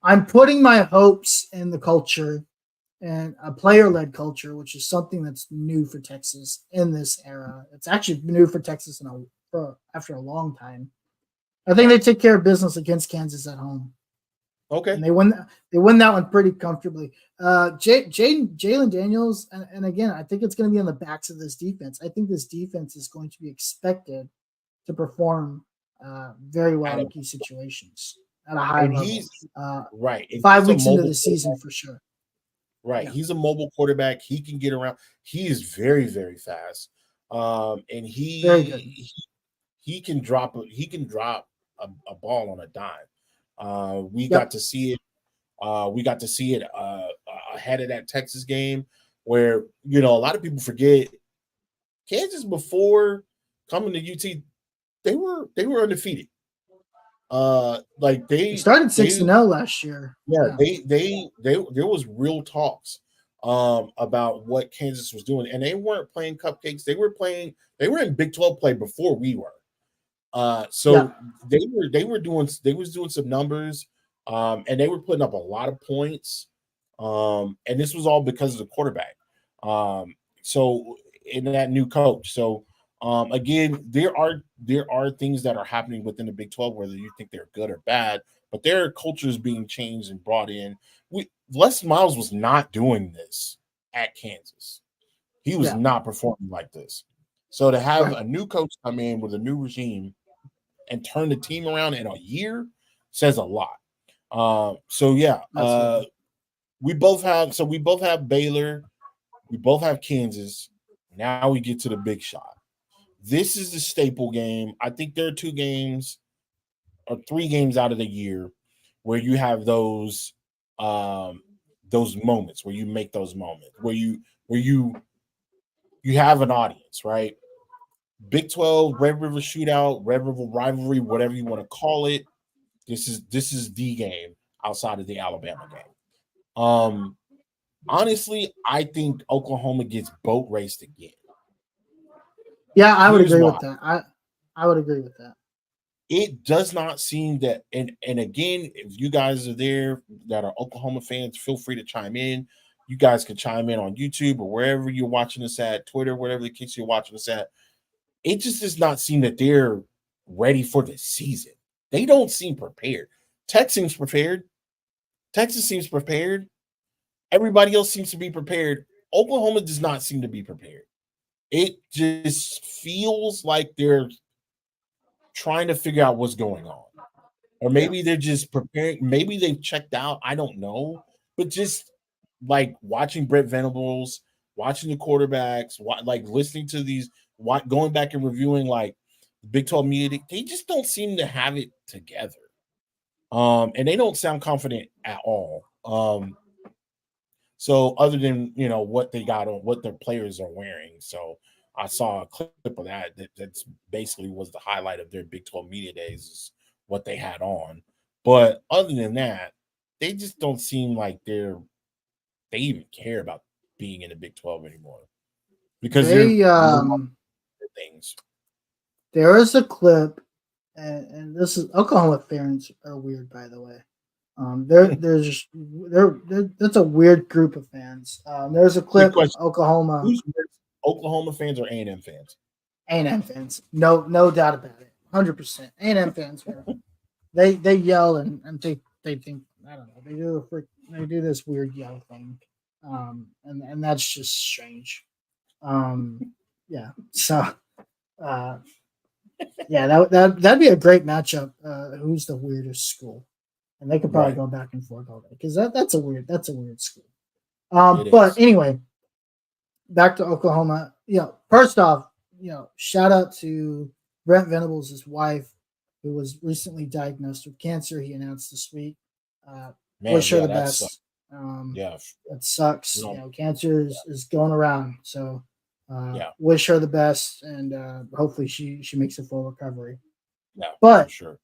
I'm putting my hopes in the culture and a player-led culture, which is something that's new for Texas in this era. It's actually new for Texas after a long time. I think they take care of business against Kansas at home. Okay. And they win that one pretty comfortably. Jalen Daniels, and again, I think it's going to be on the backs of this defense. I think this defense is going to be expected to perform very well in key situations at a high level. Right. 5 weeks into the season for sure. Right. Yeah. He's a mobile quarterback. He can get around. He is very, very fast. And he can drop a ball on a dime. We got to see it. We got to see it ahead of that Texas game where, a lot of people forget Kansas before coming to UT, they were undefeated. They started 6-0 last year. Yeah, there was real talks about what Kansas was doing, and they weren't playing cupcakes. They were in Big 12 play before we were. They was doing some numbers, and they were putting up a lot of points. And this was all because of the quarterback. So in that new coach. So again, there are things that are happening within the Big 12, whether you think they're good or bad, but their culture is being changed and brought in. Les Miles was not doing this at Kansas. He was not performing like this. So to have a new coach come in with a new regime and turn the team around in a year says a lot. We both have Baylor, we both have Kansas. Now we get to the big shot. This is the staple game. I think there are 2 games or 3 games out of the year where you have those moments, where you make those moments, where you have an audience, right? Big 12, Red River Shootout, Red River Rivalry, whatever you want to call it. This is the game outside of the Alabama game. Honestly, I think Oklahoma gets boat raced again. Yeah, I would agree with that. I would agree with that. It does not seem that, and again, if you guys are there that are Oklahoma fans, feel free to chime in. You guys can chime in on YouTube or wherever you're watching us at, Twitter, whatever the case you're watching us at. It just does not seem that they're ready for the season. They don't seem prepared. Tech seems prepared. Texas seems prepared. Everybody else seems to be prepared. Oklahoma does not seem to be prepared. It just feels like they're trying to figure out what's going on. Or maybe they're just preparing. Maybe they've checked out. I don't know. But just like watching Brent Venables, watching the quarterbacks, like listening to these, going back and reviewing like Big 12 media, they just don't seem to have it together. And they don't sound confident at all. So other than, what they got on, what their players are wearing. So I saw a clip of that's basically was the highlight of their Big 12 media days, is what they had on. But other than that, they just don't seem like they even care about being in the Big 12 anymore. Because things. There is a clip, and this is Oklahoma fans are weird, by the way. That's a weird group of fans. There's a clip of Oklahoma. Oklahoma fans or A&M fans? A&M fans, no doubt about it, 100%. A&M fans, they yell and they think, I don't know, they do this weird yell thing, and that's just strange. That'd be a great matchup. Who's the weirdest school? And they could probably go back and forth all day, because that's a weird school. But anyway, back to Oklahoma. First off, shout out to Brent Venables, his wife, who was recently diagnosed with cancer. He announced this week. Wish her the best. It sucks. Cancer is going around. So wish her the best, and hopefully she makes a full recovery. Yeah, but sure.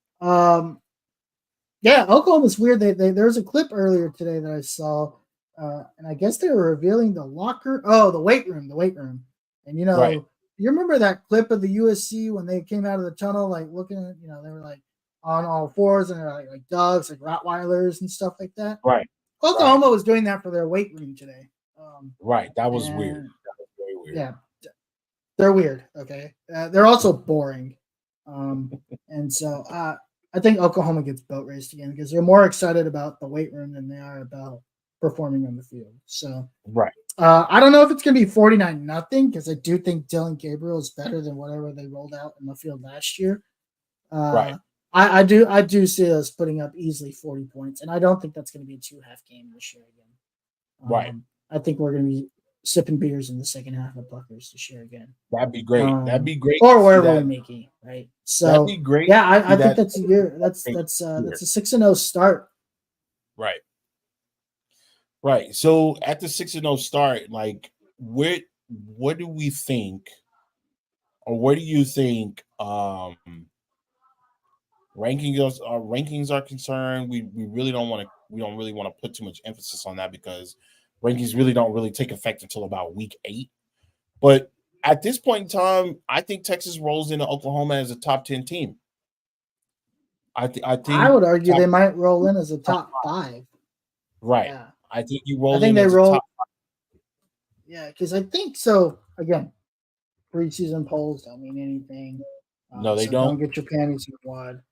Oklahoma's weird. There's a clip earlier today that I saw, and I guess they were revealing the weight room. And you remember that clip of the USC when they came out of the tunnel, like looking at, they were like on all fours and they're like dogs, like Rottweilers and stuff like that. Right. Oklahoma was doing that for their weight room today. Right. That was weird. That was very weird. Yeah. They're weird. Okay. They're also boring. And so I think Oklahoma gets boat raced again because they're more excited about the weight room than they are about performing on the field. So, right. I don't know if it's going to be 49-0 because I do think Dylan Gabriel is better than whatever they rolled out in the field last year. Right. I do see us putting up easily 40 points, and I don't think that's going to be a 2-half game this year again. Right. I think we're going to be sipping beers in the second half of Buckers this year again. That'd be great. That'd be great. Or wherever we make it, right? So that'd be great. Yeah, I think that's a year. That's a 6-0 start. Right. Right. So at the 6-0 start, like what do we think, or where do you think rankings are concerned? We really don't want to put too much emphasis on that because rankings really don't really take effect until about week 8. But at this point in time, I think Texas rolls into Oklahoma as a top 10 team. I think I would argue they might roll in as a top 5. Right. Yeah. I think you roll. I think they roll. Yeah, because I think so. Again, preseason polls don't mean anything. No, they don't. Don't get your panties in a wad.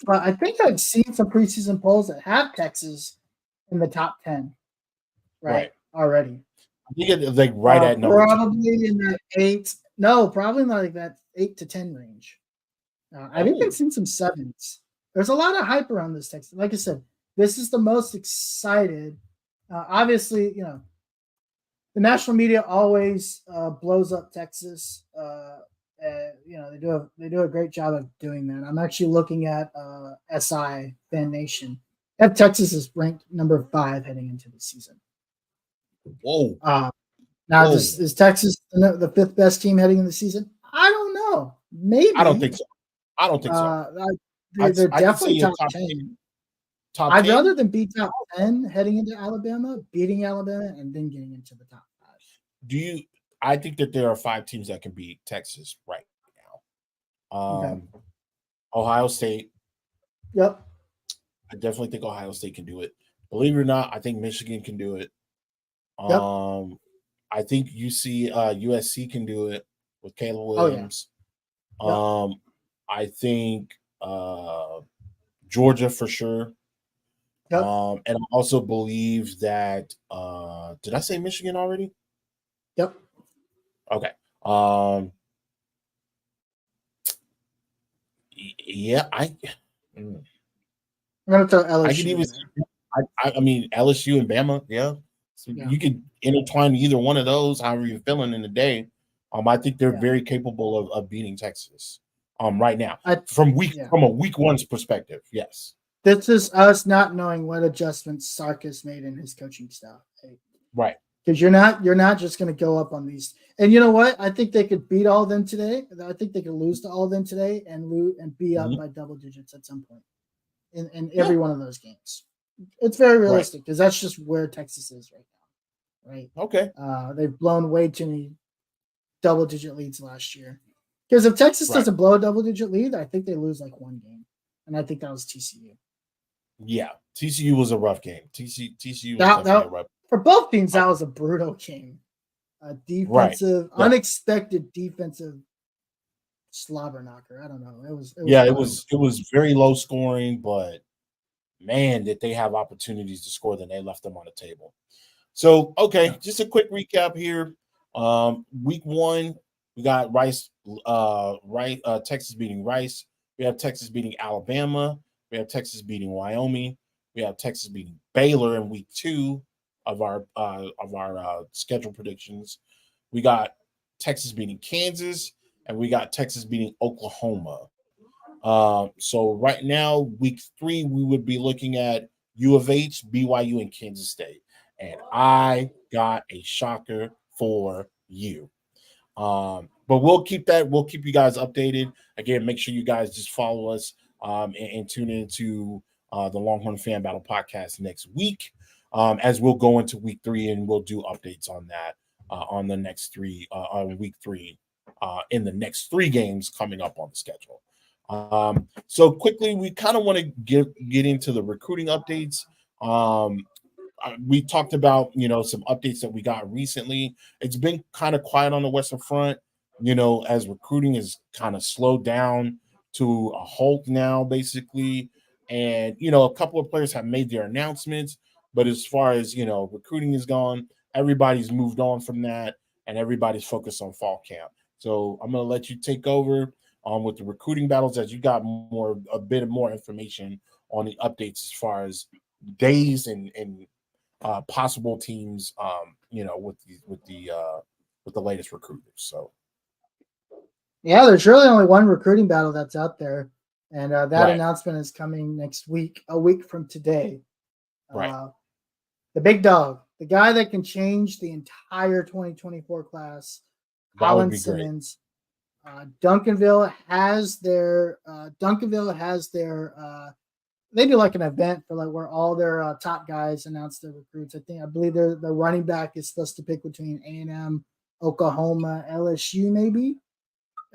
But I think I've seen some preseason polls that have Texas in the top 10, right. Already. I think it's like right at number probably 2. In that 8. No, probably not like that 8 to 10 range. I've even seen some 7s. There's a lot of hype around this Texas. Like I said, this is the most excited. Obviously, the national media always blows up Texas. They do a great job of doing that. I'm actually looking at SI Fan Nation. Texas is ranked number 5 heading into the season. Whoa! Now is Texas the 5th best team heading in the season? I don't know. Maybe. I don't think so. They're definitely top 10. Top I'd 10? rather than be top 10 heading into Alabama, beating Alabama, and then getting into the top 5. I think that there are 5 teams that can beat Texas right now. Ohio State. Yep. I definitely think Ohio State can do it. Believe it or not, I think Michigan can do it. Yep. I think USC can do it with Caleb Williams. Oh, yeah. I think Georgia for sure. Yep. And I also believe that did I say Michigan already? Yep. Okay. Yeah, I'm gonna throw LSU. I could even I mean LSU and Bama, yeah. So you could intertwine either one of those, however you're feeling in the day. I think they're very capable of beating Texas. Right now, from a week 1's perspective, yes. This is us not knowing what adjustments Sark has made in his coaching style, right? Because you're not just going to go up on these. And you know what? I think they could beat all of them today. I think they could lose to all of them today and be up by double digits at some point in every one of those games. It's very realistic because that's just where Texas is right now, right? Okay. They've blown way too many double-digit leads last year. Because if Texas doesn't blow a double-digit lead, I think they lose like 1 game, and I think that was TCU. Yeah, TCU was a rough game. TCU was definitely a rough. For both teams, that was a brutal game. A defensive, unexpected defensive slobber knocker. I don't know. It was very low scoring, but man, did they have opportunities to score, then they left them on the table. So, okay, just a quick recap here. Week 1, we got Texas beating Rice. We have Texas beating Alabama. We have Texas beating Wyoming. We have Texas beating Baylor in week 2 of our schedule predictions. We got Texas beating Kansas, and we got Texas beating Oklahoma. So right now, week 3, we would be looking at U of H, BYU, and Kansas State. And I got a shocker for you. But we'll keep you guys updated. Again, make sure you guys just follow us and tune into the Longhorn Fan Battle podcast next week, as we'll go into week 3 and we'll do updates on that on the next 3 on week 3 in the next 3 games coming up on the schedule. So quickly, we kind of want to get into the recruiting updates. We talked about, some updates that we got recently. It's been kind of quiet on the Western Front, as recruiting is kind of slowed down to a halt now, basically. And, a couple of players have made their announcements, but as far as, recruiting is gone, everybody's moved on from that and everybody's focused on fall camp. So I'm going to let you take over with the recruiting battles as you got a bit more information on the updates as far as days and possible teams, with the latest recruiters. So, yeah, there's really only one recruiting battle that's out there, and that Right. announcement is coming next week, a week from today. Right. The big dog, the guy that can change the entire 2024 class, That would Colin be great. Simmons. Duncanville has their they do like an event for like where all their top guys announce their recruits. I believe the running back is supposed to pick between A&M, Oklahoma, LSU, maybe.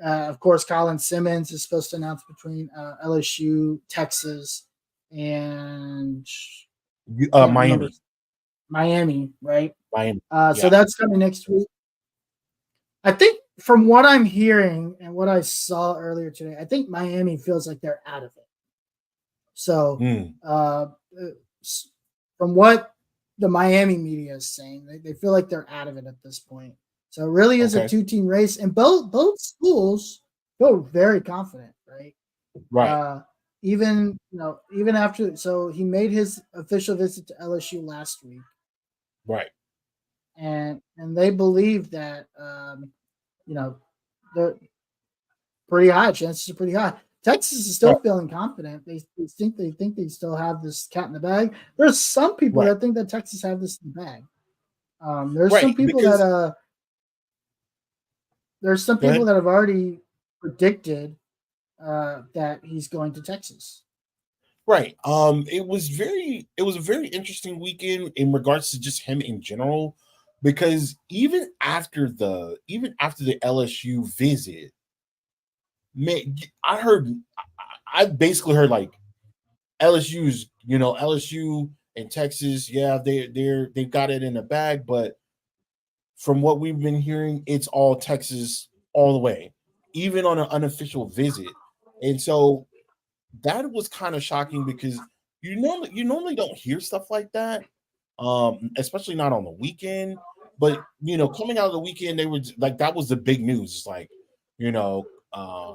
Of course, Colin Simmons is supposed to announce between LSU, Texas, and Miami. Miami, right? Miami. So that's coming next week. I think from what I'm hearing and what I saw earlier today, I think Miami feels like they're out of it. So from what the Miami media is saying, they feel like they're out of it at this point. So it really is a 2-team race, and both schools go very confident, right? Right. Even after, so he made his official visit to LSU last week, Right. and they believe that they're pretty high. Chances are pretty high. Texas is still feeling confident. They think they still have this cat in the bag. There's some people that think that Texas have this in the bag. There's some people that have already predicted that he's going to Texas. Right. It was a very interesting weekend in regards to just him in general, because even after the LSU visit, man, I basically heard like LSU and Texas, they've got it in the bag, but from what we've been hearing, it's all Texas all the way, even on an unofficial visit. And so that was kind of shocking because you normally don't hear stuff like that, especially not on the weekend. But coming out of the weekend, they were like, that was the big news. It's like,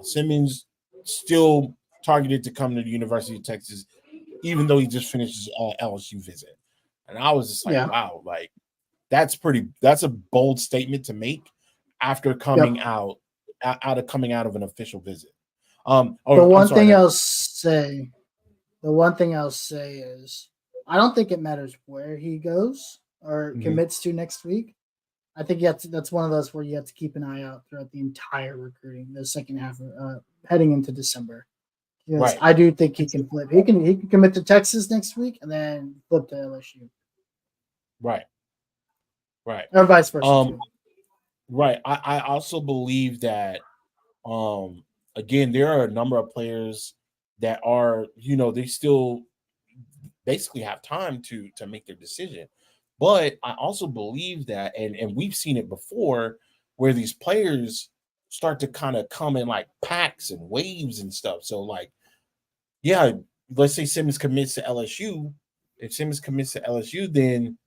Simmons still targeted to come to the University of Texas, even though he just finished his LSU visit. And I was just like, wow, like that's a bold statement to make after coming out of an official visit. The one thing I'll say is I don't think it matters where he goes or commits to next week. I think that's one of those where you have to keep an eye out throughout the entire recruiting, the second half, heading into December. Yes, I do think he can flip. He can commit to Texas next week and then flip to LSU. Right. Or vice versa. Right. I also believe that again, there are a number of players that are, they still basically have time to make their decision. But I also believe that, and we've seen it before, where these players start to kind of come in like packs and waves and stuff. So like, let's say Simmons commits to LSU. If Simmons commits to LSU, then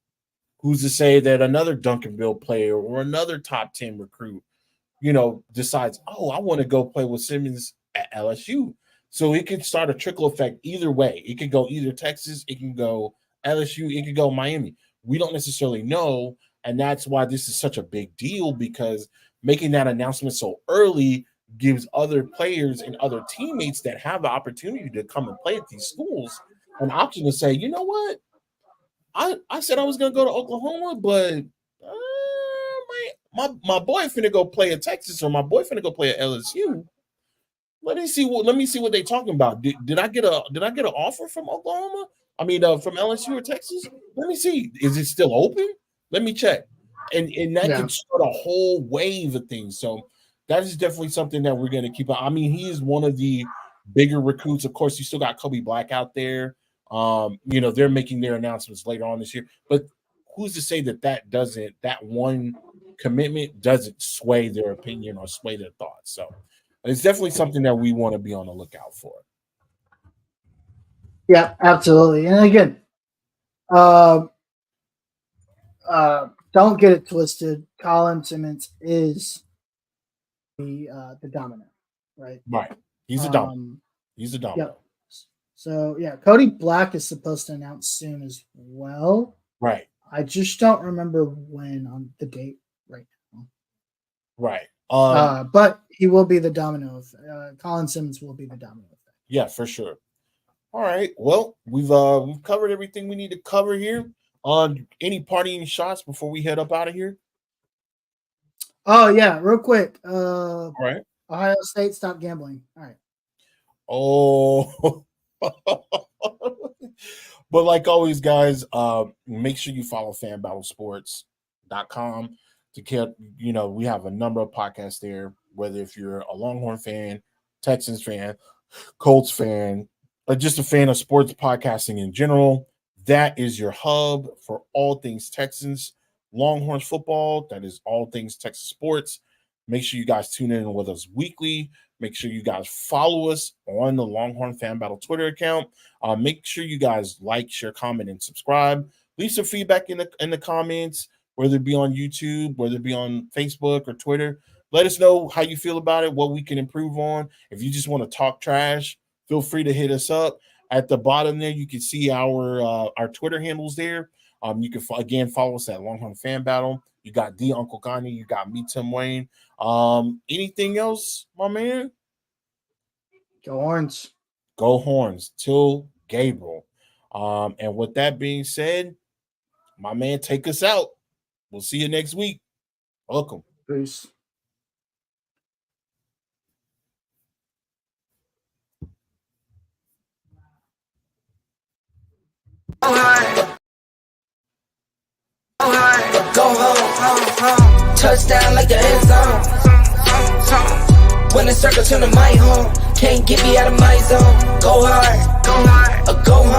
who's to say that another Duncanville player or another top 10 recruit, decides, oh, I want to go play with Simmons at LSU. So it could start a trickle effect either way. It could go either Texas, it can go LSU, it could go Miami. We don't necessarily know, and that's why this is such a big deal, because making that announcement so early gives other players and other teammates that have the opportunity to come and play at these schools an option to say, you know what? I said I was going to go to Oklahoma, but my boy finna go play at Texas, or my boy finna go play at LSU. Let me see what they're talking about. Did I get an offer from Oklahoma? I mean, from LSU or Texas? Let me see. Is it still open? Let me check. And that can start a whole wave of things. So that is definitely something that we're going to keep. I mean, he is one of the bigger recruits. Of course, you still got Kobe Black out there. They're making their announcements later on this year, but who's to say that one commitment doesn't sway their opinion or sway their thoughts? So it's definitely something that we want to be on the lookout for. Yeah, absolutely. And again, don't get it twisted. Colin Simmons is the dominant, right? Right. He's a dominant. He's a dominant. Yep. So yeah, Cody Black is supposed to announce soon as well. Right. I just don't remember when on the date right now. Right. But he will be the domino. Colin Simmons will be the domino effect. Yeah, for sure. All right. Well, we've covered everything we need to cover here. Any partying shots before we head up out of here? Oh yeah, real quick. All right. Ohio State, stop gambling. All right. Oh. But like always, guys, make sure you follow fanbattlesports.com to get, we have a number of podcasts there, whether if you're a Longhorn fan, Texans fan, Colts fan, or just a fan of sports podcasting in general. That is your hub for all things Texans, Longhorns football. That is all things Texas sports. Make sure you guys tune in with us weekly. Make sure you guys follow us on the Longhorn Fan Battle Twitter account. Make sure you guys like, share, comment, and subscribe. Leave some feedback in the comments, whether it be on YouTube, whether it be on Facebook or Twitter. Let us know how you feel about it, what we can improve on. If you just want to talk trash, feel free to hit us up. At the bottom there, you can see our Twitter handles there. You can, again, follow us at Longhorn Fan Battle. You got D Uncle Kanye. You got me, Tim Wayne. Anything else, my man? Go Horns. Go Horns. Till Gabriel. And with that being said, my man, take us out. We'll see you next week. Welcome. Peace. Go home. Touchdown like the end zone. When the circle turn to my home, can't get me out of my zone. Go hard, go home.